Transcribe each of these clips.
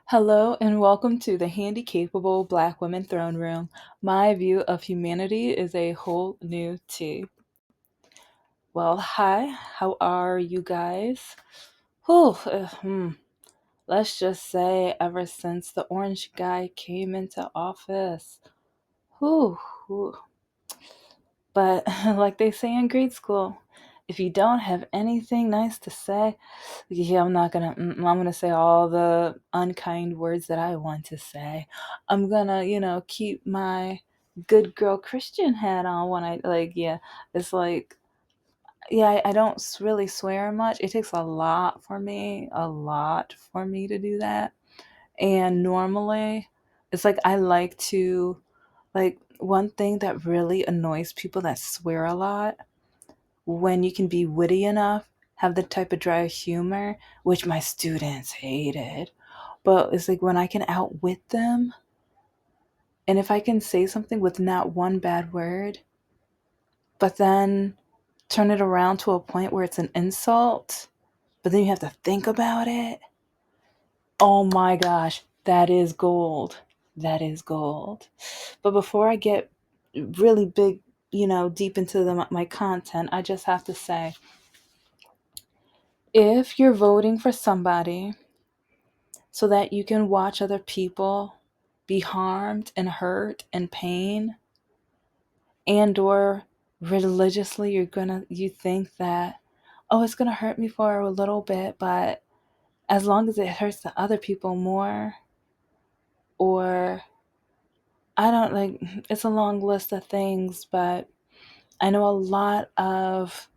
Hello and welcome to the Handicapable Black Women Throne Room. My view of humanity is a whole new tea. Well, hi, how are you guys? Whew, let's just say ever since the orange guy came into office. Whew, whew. But like they say in grade school, if you don't have anything nice to say, yeah, I'm gonna say all the unkind words that I want to say. I'm gonna, keep my good girl Christian hat on when it's like, yeah, I don't really swear much. It takes a lot for me to do that. And normally, it's like I like to, like, one thing that really annoys people that swear a lot when you can be witty enough, have the type of dry humor, which my students hated. But it's like when I can outwit them, and if I can say something with not one bad word, but then turn it around to a point where it's an insult, but then you have to think about it. Oh my gosh, that is gold. That is gold. But before I get really big, deep into my content, I just have to say, if you're voting for somebody so that you can watch other people be harmed and hurt and pain, and or religiously you think that, oh, it's gonna hurt me for a little bit, but as long as it hurts the other people more, or I don't like, it's a long list of things, but I know a lot of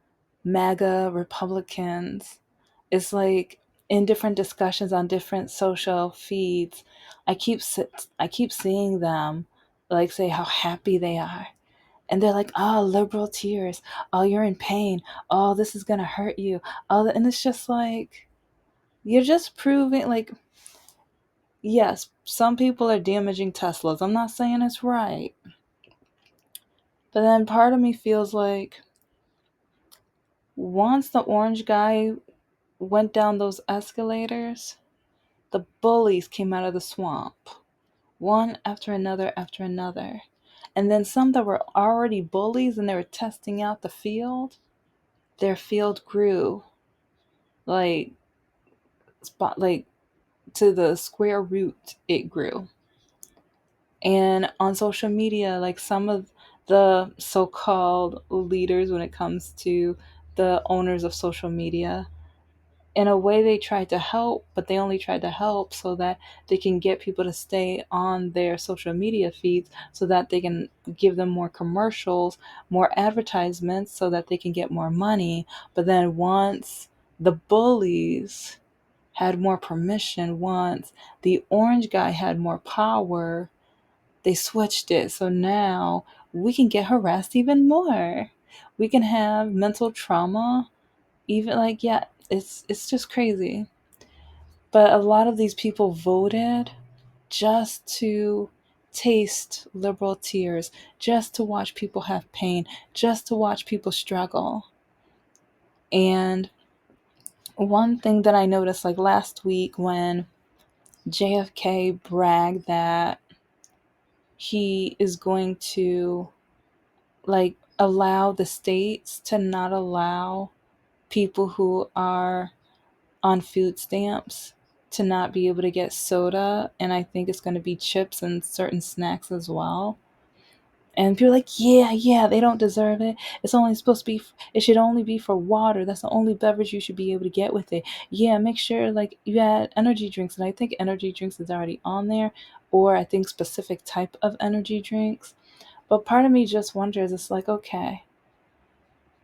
MAGA Republicans. It's like in different discussions on different social feeds, I keep seeing them like say how happy they are. And they're like, "Oh, liberal tears. Oh, you're in pain. Oh, this is going to hurt you." And it's just like you're just proving like, yes, some people are damaging Teslas. I'm not saying it's right. But then part of me feels like once the orange guy went down those escalators, the bullies came out of the swamp, one after another. And then some that were already bullies and they were testing out the field, their field grew like like to the square root it grew. And on social media, like some of the so-called leaders when it comes to the owners of social media, in a way they tried to help, but they only tried to help so that they can get people to stay on their social media feeds so that they can give them more commercials, more advertisements so that they can get more money. But then once the bullies had more permission, once the orange guy had more power, they switched it. So now we can get harassed even more. We can have mental trauma, even like, yeah, it's just crazy. But a lot of these people voted just to taste liberal tears, just to watch people have pain, just to watch people struggle. And one thing that I noticed like last week when JFK bragged that he is going to like allow the states to not allow people who are on food stamps to not be able to get soda, and I think it's going to be chips and certain snacks as well. And people are like, yeah, they don't deserve it. It's only supposed to be, it should only be for water. That's the only beverage you should be able to get with it. Yeah, make sure like you add energy drinks. And I think energy drinks is already on there, or I think specific type of energy drinks. But part of me just wonders, it's like, okay,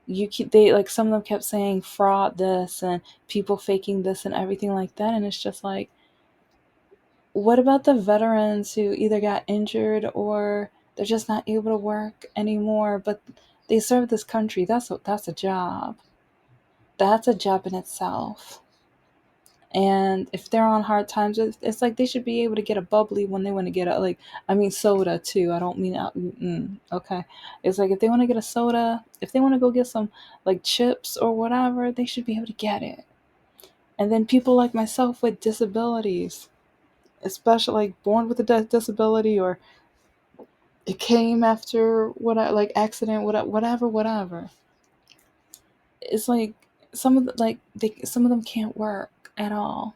they like some of them kept saying fraud this and people faking this and everything like that. And it's just like, what about the veterans who either got injured or they're just not able to work anymore, but they serve this country? That's a job. That's a job in itself. And if they're on hard times, it's like they should be able to get a bubbly when they want to get a, like, I mean, soda too. I don't mean, okay. It's like if they want to get a soda, if they want to go get some like chips or whatever, they should be able to get it. And then people like myself with disabilities, especially like born with a disability, or it came after what like accident, whatever. It's like some of the, like some of them can't work at all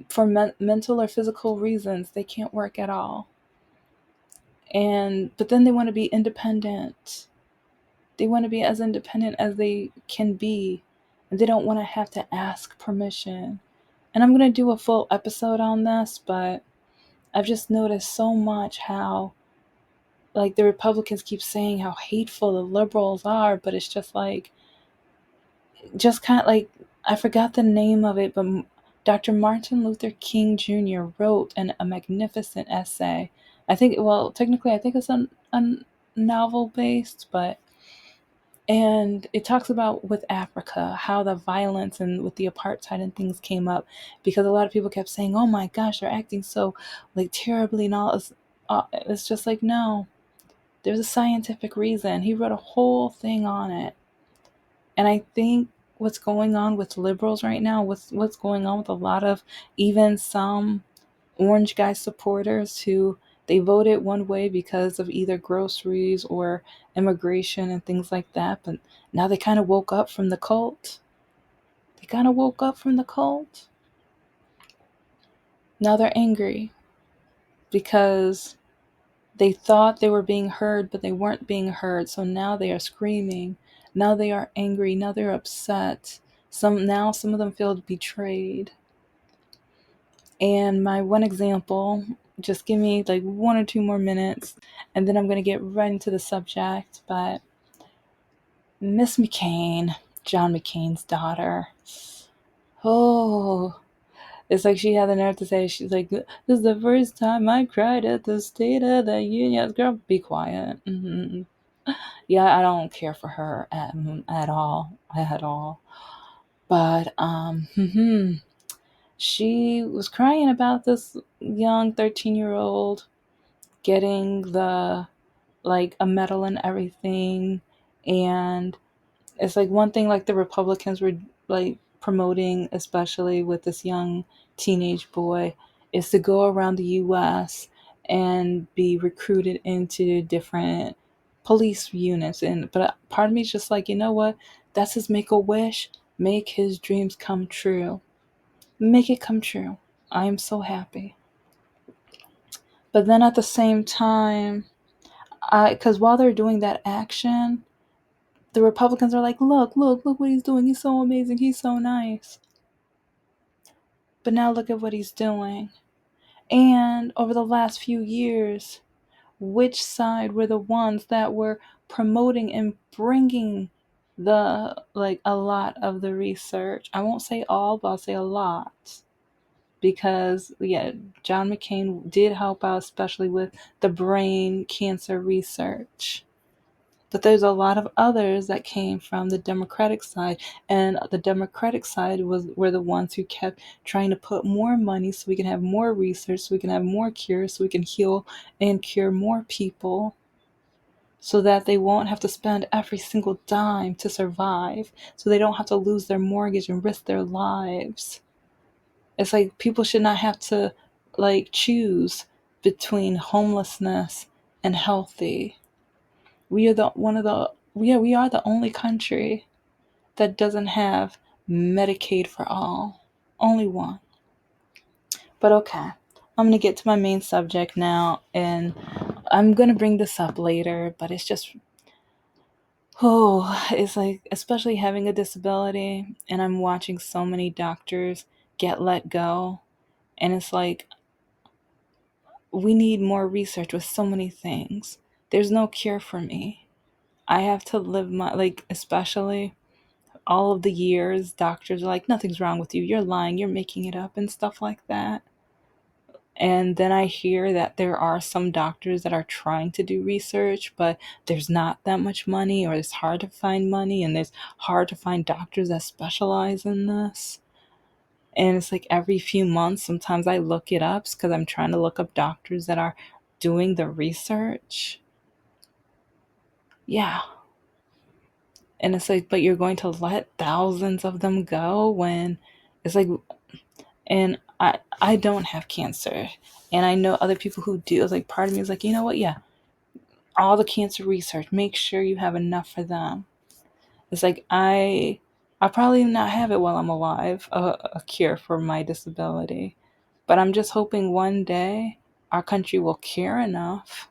for mental or physical reasons. They can't work at all, and but then they want to be independent. They want to be as independent as they can be, and they don't want to have to ask permission. And I'm going to do a full episode on this, but I've just noticed so much how, like, the Republicans keep saying how hateful the liberals are, but it's just like, just kind of like, I forgot the name of it, but Dr. Martin Luther King Jr. wrote a magnificent essay. I think, well, technically, I think it's a novel based, but and it talks about with Africa how the violence and with the apartheid and things came up because a lot of people kept saying, "Oh my gosh, they're acting so like terribly," and all. It's just like, no, there's a scientific reason. He wrote a whole thing on it, and I think what's going on with liberals right now, what's going on with a lot of even some orange guy supporters who they voted one way because of either groceries or immigration and things like that, but now they kind of woke up from the cult. They kind of woke up from the cult. Now they're angry because they thought they were being heard, but they weren't being heard. So now they are screaming. Now they are angry. Now they're upset. Some of them feel betrayed. And my one example, just give me like 1 or 2 more minutes, and then I'm going to get right into the subject. But Miss McCain, John McCain's daughter, oh, it's like she had the nerve to say, she's like, "This is the first time I cried at the State of the Union." Girl, be quiet. Yeah, I don't care for her at all. At all. But, she was crying about this young 13-year-old getting the like a medal and everything. And it's like one thing like the Republicans were like promoting, especially with this young teenage boy, is to go around the US and be recruited into different police units. And but part of me is just like, you know what? That's his make a wish. Make his dreams come true. Make it come true. I am so happy. But then at the same time, because while they're doing that action, the Republicans are like, look what he's doing. He's so amazing. He's so nice. But now look at what he's doing. And over the last few years, which side were the ones that were promoting and bringing the, like, a lot of the research? I won't say all, but I'll say a lot. Because, yeah, John McCain did help out, especially with the brain cancer research. But there's a lot of others that came from the Democratic side, and the Democratic side were the ones who kept trying to put more money so we can have more research, so we can have more cures, so we can heal and cure more people, so that they won't have to spend every single dime to survive, so they don't have to lose their mortgage and risk their lives. It's like people should not have to like choose between homelessness and healthy. We are the one of the we are the only country that doesn't have Medicaid for all. Only one. But okay. I'm going to get to my main subject now, and I'm going to bring this up later, but it's just it's like, especially having a disability, and I'm watching so many doctors get let go, and it's like we need more research with so many things. There's no cure for me. I have to live my, like, especially all of the years, doctors are like, nothing's wrong with you. You're lying. You're making it up and stuff like that. And then I hear that there are some doctors that are trying to do research, but there's not that much money, or it's hard to find money, and it's hard to find doctors that specialize in this. And it's like every few months, sometimes I look it up because I'm trying to look up doctors that are doing the research. Yeah. And it's like, but you're going to let thousands of them go when it's like, and I don't have cancer, and I know other people who do. It's like part of me is like, you know what? Yeah, all the cancer research, make sure you have enough for them. It's like I probably not have it while I'm alive, a cure for my disability, but I'm just hoping one day our country will care enough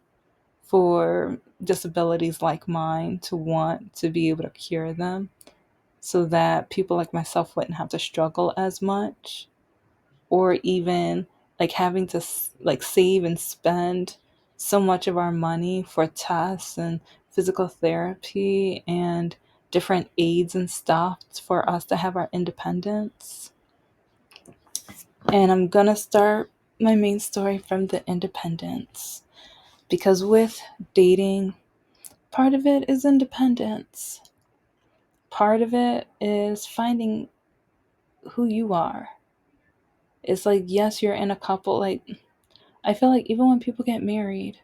for disabilities like mine to want to be able to cure them, so that people like myself wouldn't have to struggle as much, or even like having to like save and spend so much of our money for tests and physical therapy and different aids and stuff for us to have our independence. And I'm gonna start my main story from the independence, because with dating, part of it is independence, part of it is finding who you are. It's like, yes, you're in a couple, like, I feel like even when people get married,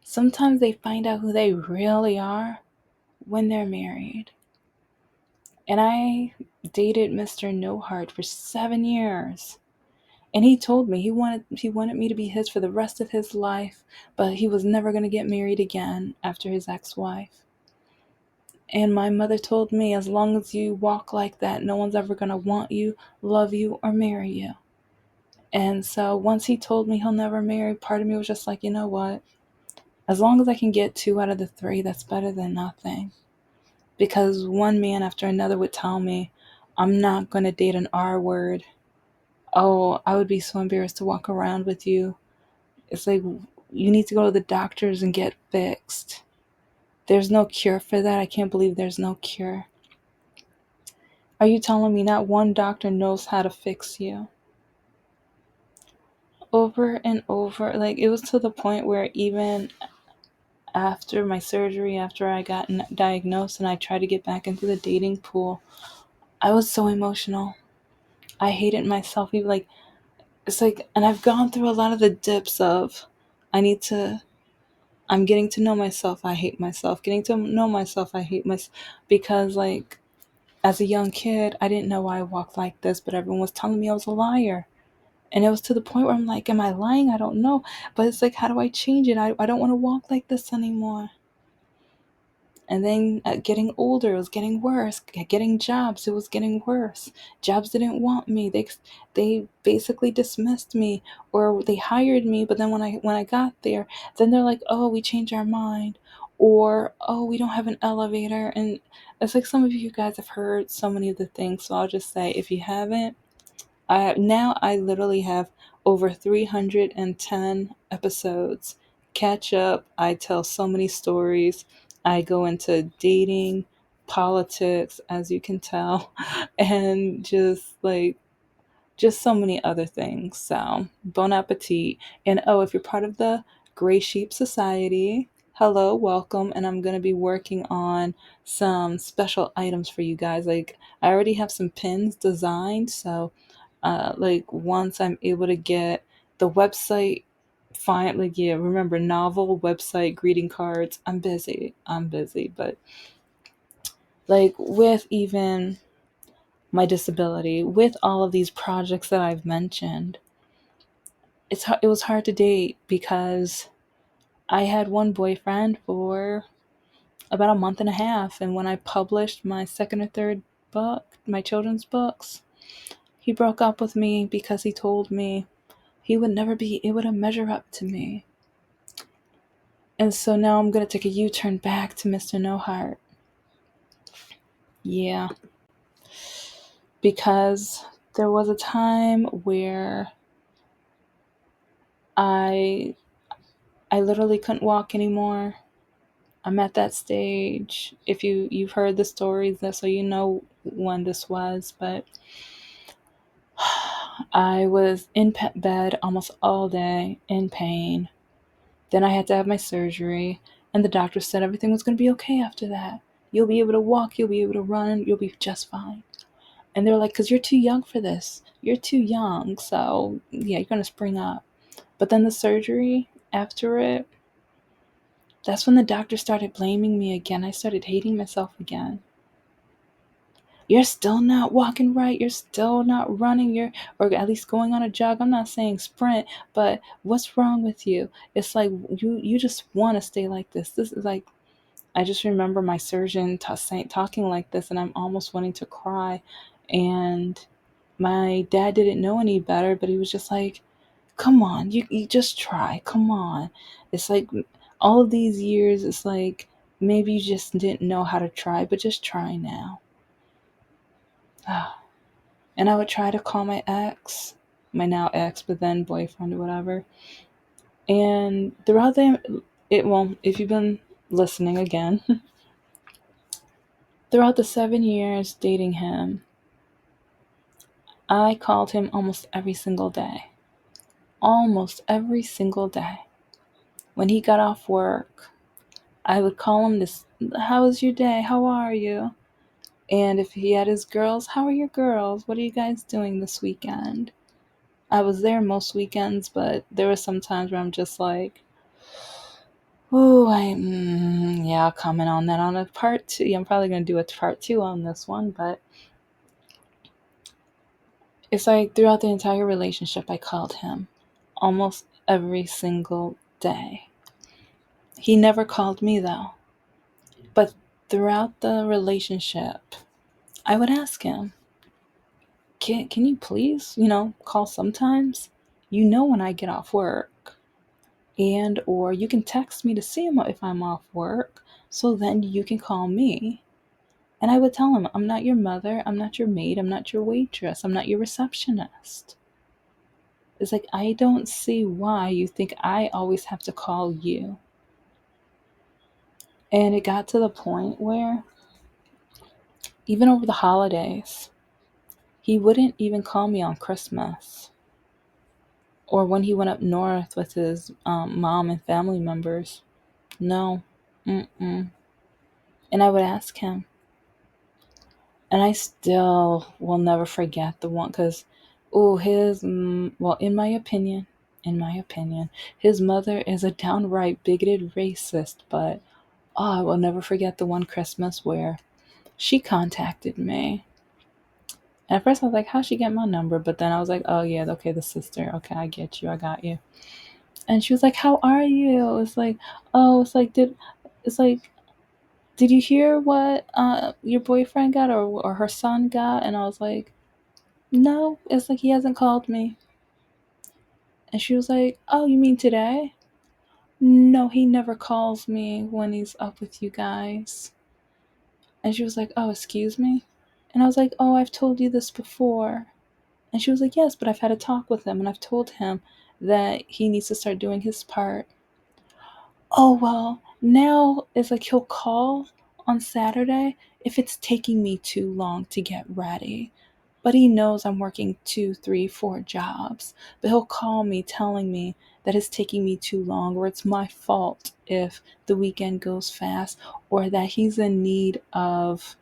sometimes they find out who they really are when they're married. And I dated Mr. No Heart for 7 years. And he told me he wanted me to be his for the rest of his life, but he was never going to get married again after his ex-wife. And my mother told me, as long as you walk like that, no one's ever going to want you, love you, or marry you. And so once he told me he'll never marry, part of me was just like, you know what? As long as I can get 2 out of the 3, that's better than nothing. Because one man after another would tell me, I'm not going to date an R word. Oh, I would be so embarrassed to walk around with you. It's like, you need to go to the doctors and get fixed. There's no cure for that. I can't believe there's no cure. Are you telling me not one doctor knows how to fix you? Over and over. Like, it was to the point where even after my surgery, after I got diagnosed and I tried to get back into the dating pool, I was so emotional. I hated myself. Even like, it's like, and I've gone through a lot of the dips of, I need to, I'm getting to know myself, I hate myself. Getting to know myself, I hate myself. Because, like, as a young kid, I didn't know why I walked like this, but everyone was telling me I was a liar. And it was to the point where I'm like, am I lying? I don't know. But it's like, how do I change it? I don't want to walk like this anymore. And then getting older, it was getting worse. Getting jobs, it was getting worse. Jobs didn't want me. They basically dismissed me, or they hired me. But then when I got there, then they're like, oh, we changed our mind, or oh, we don't have an elevator. And it's like, some of you guys have heard so many of the things. So I'll just say, if you haven't, I literally have over 310 episodes. Catch up. I tell so many stories. I go into dating, politics, as you can tell, and just so many other things. So, bon appetit. And oh, if you're part of the Gray Sheep Society, hello, welcome. And I'm going to be working on some special items for you guys. Like, I already have some pins designed. So, like, once I'm able to get the website, fine, like, yeah, remember, novel, website, greeting cards. I'm busy. But, like, with even my disability, with all of these projects that I've mentioned, it was hard to date, because I had one boyfriend for about a month and a half, and when I published my second or third book, my children's books, he broke up with me because he told me he would never be able to measure up to me. And so now I'm going to take a U-turn back to Mr. No Heart. Yeah. Because there was a time where I I literally couldn't walk anymore. I'm at that stage. If you've heard the stories, so you know when this was, but I was in bed almost all day in pain. Then I had to have my surgery, and the doctor said everything was going to be okay after that. You'll be able to walk, you'll be able to run, you'll be just fine. And they're like, because you're too young for this. You're too young, so yeah, you're going to spring up. But then the surgery, after it, that's when the doctor started blaming me again. I started hating myself again. You're still not walking right. You're still not running. Or at least going on a jog. I'm not saying sprint, but what's wrong with you? It's like you just want to stay like this. This is like, I just remember my surgeon talking like this, and I'm almost wanting to cry. And my dad didn't know any better, but he was just like, come on, you just try. Come on. It's like all of these years, it's like maybe you just didn't know how to try, but just try now. And I would try to call my ex, my now ex, but then boyfriend or whatever. And throughout well, if you've been listening again, throughout the 7 years dating him, I called him almost every single day. Almost every single day. When he got off work, I would call him this, how was your day? How are you? And if he had his girls, how are your girls? What are you guys doing this weekend? I was there most weekends, but there were some times where I'm just like, oh, yeah, I'll comment on that on a part two. Yeah, I'm probably going to do a part two on this one, but it's like throughout the entire relationship, I called him almost every single day. He never called me though. But throughout the relationship, I would ask him, can you please, call sometimes? You know when I get off work. And or you can text me to see him if I'm off work, so then you can call me. And I would tell him, I'm not your mother, I'm not your maid, I'm not your waitress, I'm not your receptionist. It's like, I don't see why you think I always have to call you. And it got to the point where even over the holidays, he wouldn't even call me on Christmas or when he went up north with his mom and family members. No. Mm-mm. And I would ask him. And I still will never forget the one because, oh, well, in my opinion, his mother is a downright bigoted racist, but I will never forget the one Christmas where she contacted me. And at first I was like, how'd she get my number? But then I was like, oh, yeah, okay, the sister. Okay, I get you. I got you. And she was like, how are you? It's like, oh, it's like, did you hear what your boyfriend got or her son got? And I was like, no, it's like he hasn't called me. And she was like, oh, you mean today? No, he never calls me when he's up with you guys. And she was like, oh, excuse me? And I was like, oh, I've told you this before. And she was like, yes, but I've had a talk with him and I've told him that he needs to start doing his part. Oh, well, now it's like he'll call on Saturday if it's taking me too long to get ready. But he knows I'm working 2, 3, 4 jobs. But he'll call me telling me that it's taking me too long, or it's my fault if the weekend goes fast, or that he's in need of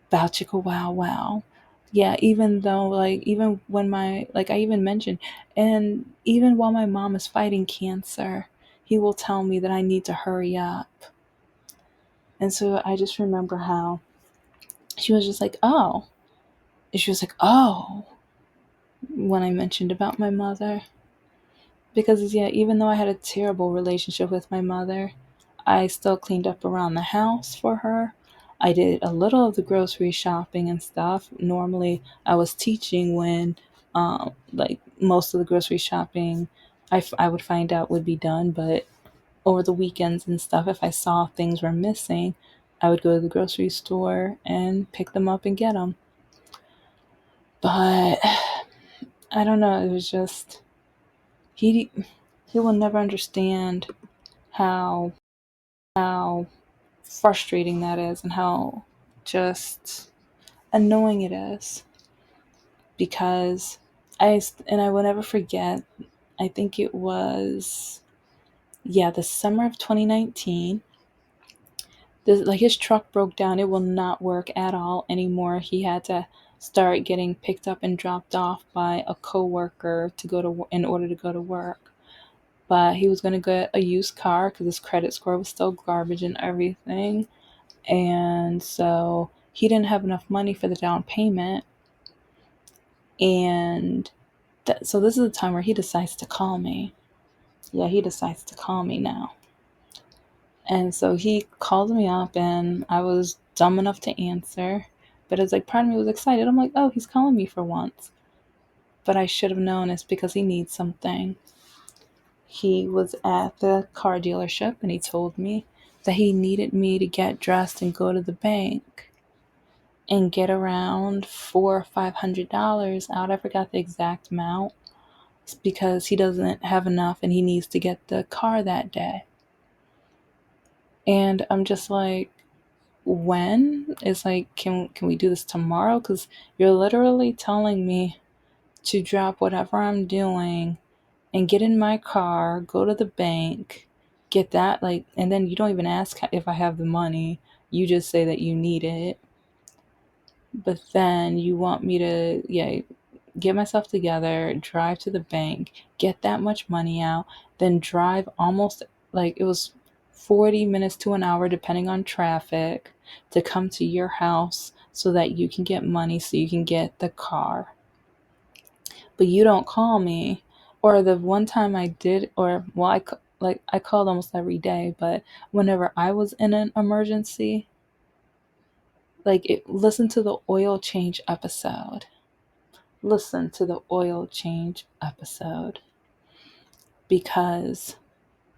bow chicka wow wow. Yeah, even though, like, even when I even mentioned, and even while my mom is fighting cancer, he will tell me that I need to hurry up. And so I just remember how she was just like, oh. And she was like, oh, when I mentioned about my mother. Because, yeah, even though I had a terrible relationship with my mother, I still cleaned up around the house for her. I did a little of the grocery shopping and stuff. Normally, I was teaching when, like, most of the grocery shopping I would find out would be done. But over the weekends and stuff, if I saw things were missing, I would go to the grocery store and pick them up and get them. But I don't know. It was just he he will never understand how frustrating that is and how just annoying it is because I will never forget. I think it was, yeah, the summer of 2019. Like his truck broke down. It will not work at all anymore. He had to start getting picked up and dropped off by a coworker in order to go to work. But he was going to get a used car because his credit score was still garbage and everything. And so he didn't have enough money for the down payment. And so this is the time where he decides to call me. Yeah, he decides to call me now. And so he called me up, and I was dumb enough to answer. But it's like part of me was excited. I'm like, oh, he's calling me for once. But I should have known it's because he needs something. He was at the car dealership and he told me that he needed me to get dressed and go to the bank and get around $400 or $500 out. I forgot the exact amount. It's because he doesn't have enough and he needs to get the car that day. And I'm just like, when? It's like, can we do this tomorrow? Because you're literally telling me to drop whatever I'm doing and get in my car, go to the bank, get that, like, and then you don't even ask if I have the money. You just say that you need it. But then you want me to, yeah, get myself together, drive to the bank, get that much money out, then drive almost, like, it was 40 minutes to an hour, depending on traffic, to come to your house so that you can get money so you can get the car. But you don't call me. Or the one time I did, or well, I called almost every day, but whenever I was in an emergency, listen to the oil change episode. Listen to the oil change episode. Because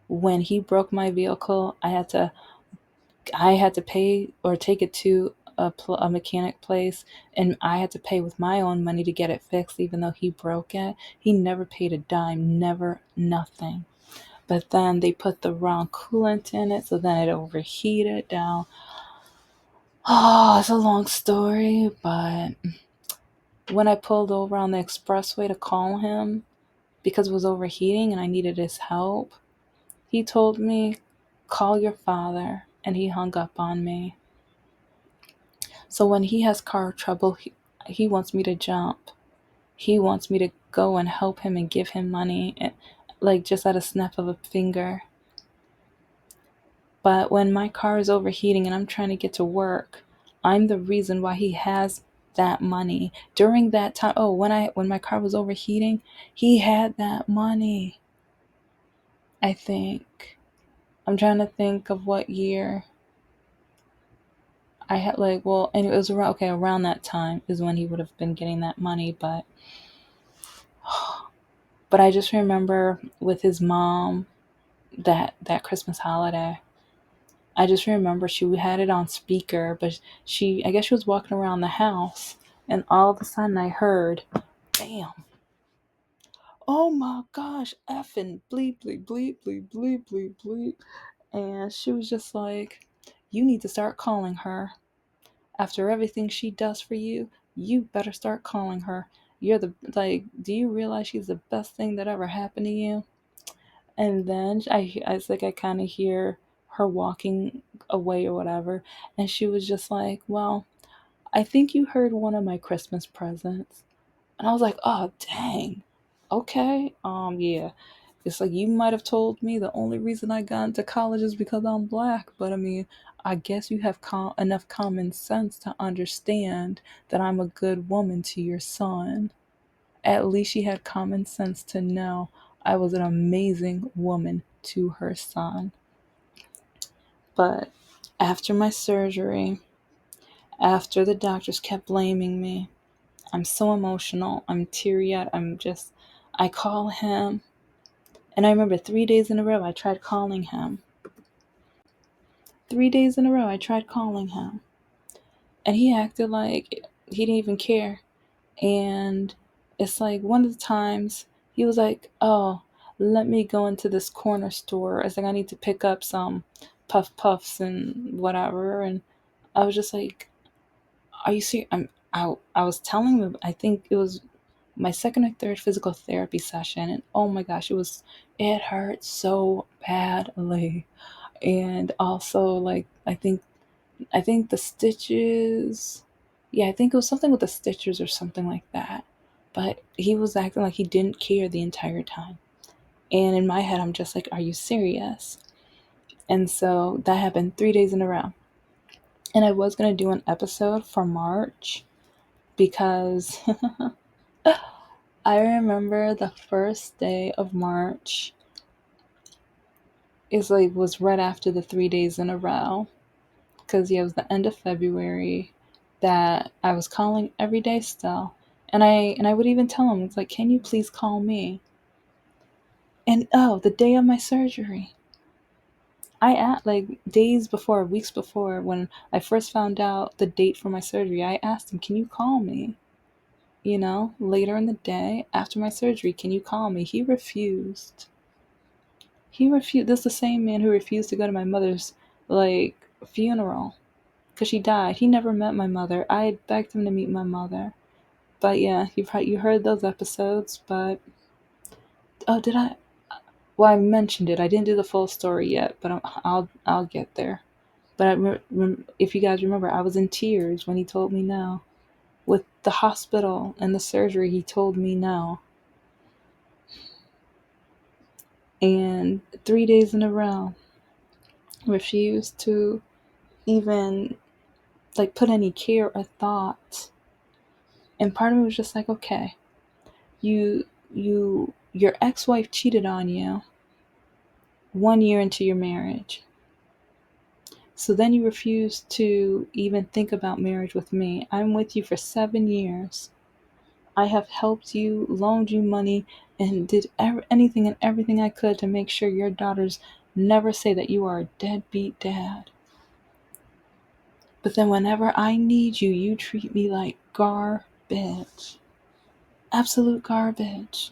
when he broke my vehicle, I had to pay or take it to a mechanic place, and I had to pay with my own money to get it fixed, even though he broke it. He never paid a dime, never, nothing. But then they put the wrong coolant in it, so then it overheated down. Oh, it's a long story, but when I pulled over on the expressway to call him because it was overheating and I needed his help, he told me, call your father, and he hung up on me. So when he has car trouble, he wants me to jump. He wants me to go and help him and give him money, like just at a snap of a finger. But when my car is overheating and I'm trying to get to work, I'm the reason why he has that money. During that time, when my car was overheating, he had that money. I think. I'm trying to think of what year. I had and it was around that time is when he would have been getting that money, but I just remember with his mom that Christmas holiday. I just remember she had it on speaker, but I guess she was walking around the house, and all of a sudden I heard, bam, oh my gosh, effing bleep, bleep, bleep, bleep, bleep, bleep, bleep. And she was just like, you need to start calling her. After everything she does for you, you better start calling her. Do you realize she's the best thing that ever happened to you? And then I kind of hear her walking away or whatever. And she was just like, well, I think you heard one of my Christmas presents. And I was like, oh, dang. Okay. Yeah. It's like you might have told me the only reason I got into college is because I'm black. But I mean, I guess you have enough common sense to understand that I'm a good woman to your son. At least she had common sense to know I was an amazing woman to her son. But after my surgery, after the doctors kept blaming me, I'm so emotional. I'm teary eyed. I call him. And I remember 3 days in a row, I tried calling him. 3 days in a row, I tried calling him. And he acted like he didn't even care. And it's like one of the times he was like, oh, let me go into this corner store. It's like I need to pick up some puffs and whatever. And I was just like, are you serious? I was telling him, I think it was my second or third physical therapy session, and oh my gosh, it hurt so badly. And also, like, I think the stitches, yeah, I think it was something with the stitches or something like that. But he was acting like he didn't care the entire time. And in my head, I'm just like, are you serious? And so that happened 3 days in a row. And I was going to do an episode for March because I remember the first day of March was right after the 3 days in a row, because it was the end of February that I was calling every day still. And I would even tell him, it's like, can you please call me? And oh, the day of my surgery, I asked, like days before, weeks before, when I first found out the date for my surgery, I asked him, can you call me? Later in the day after my surgery, can you call me? He refused. He refused. This is the same man who refused to go to my mother's funeral because she died. He never met my mother. I had begged him to meet my mother. But yeah, you heard those episodes. But oh, did I? Well, I mentioned it. I didn't do the full story yet, but I'll get there. But if you guys remember, I was in tears when he told me no. With the hospital and the surgery, he told me no. And 3 days in a row, refused to even put any care or thought. And part of me was just like, okay, your ex-wife cheated on you 1 year into your marriage. So then you refuse to even think about marriage with me. I'm with you for 7 years. I have helped you, loaned you money, and did anything and everything I could to make sure your daughters never say that you are a deadbeat dad. But then whenever I need you, you treat me like garbage. Absolute garbage.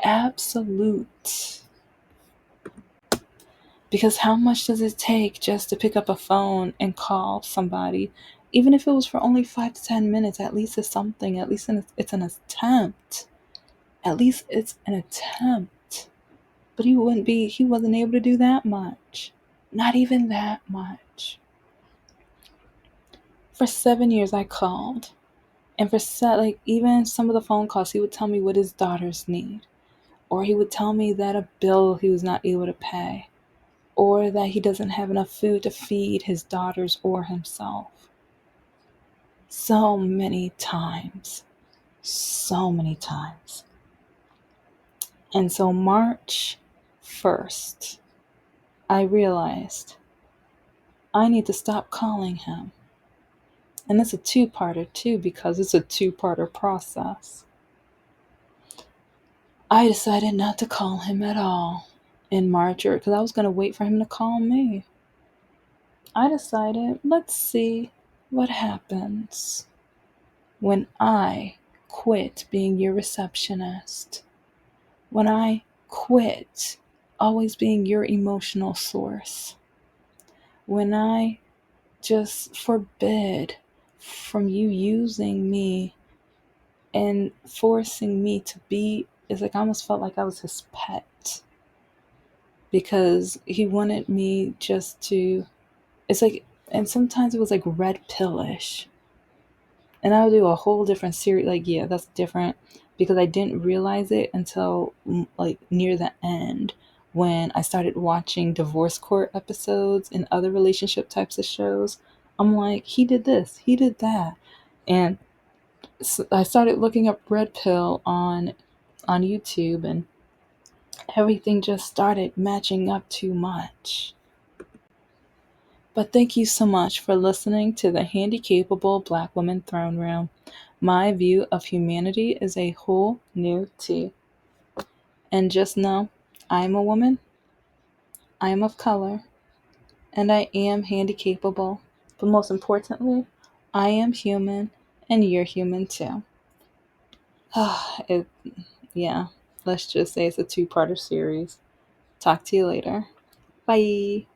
Absolute. Because how much does it take just to pick up a phone and call somebody? Even if it was for only 5 to 10 minutes, at least it's something. At least it's an attempt. At least it's an attempt. But he wasn't able to do that much. Not even that much. For 7 years I called. And even some of the phone calls, he would tell me what his daughters need. Or he would tell me that a bill he was not able to pay. Or that he doesn't have enough food to feed his daughters or himself. So many times. So many times. And so March 1st, I realized I need to stop calling him. And it's a two-parter too, because it's a two-parter process. I decided not to call him at all in March, because I was going to wait for him to call me. I decided, let's see what happens when I quit being your receptionist. When I quit always being your emotional source. When I just forbid from you using me and forcing me to be, it's like I almost felt like I was his pet, because he wanted me just to, it's like, and sometimes it was like red pillish. And I would do a whole different series, yeah, that's different, because I didn't realize it until near the end, when I started watching divorce court episodes and other relationship types of shows. I'm like, he did this, he did that. And so I started looking up red pill on YouTube, and everything just started matching up too much. But thank you so much for listening to the Handicapable Black Woman Throne Room. My view of humanity is a whole new tea. And just know, I am a woman, I am of color, and I am handicapable. But most importantly, I am human, and you're human too. Yeah, let's just say it's a two-parter series. Talk to you later. Bye.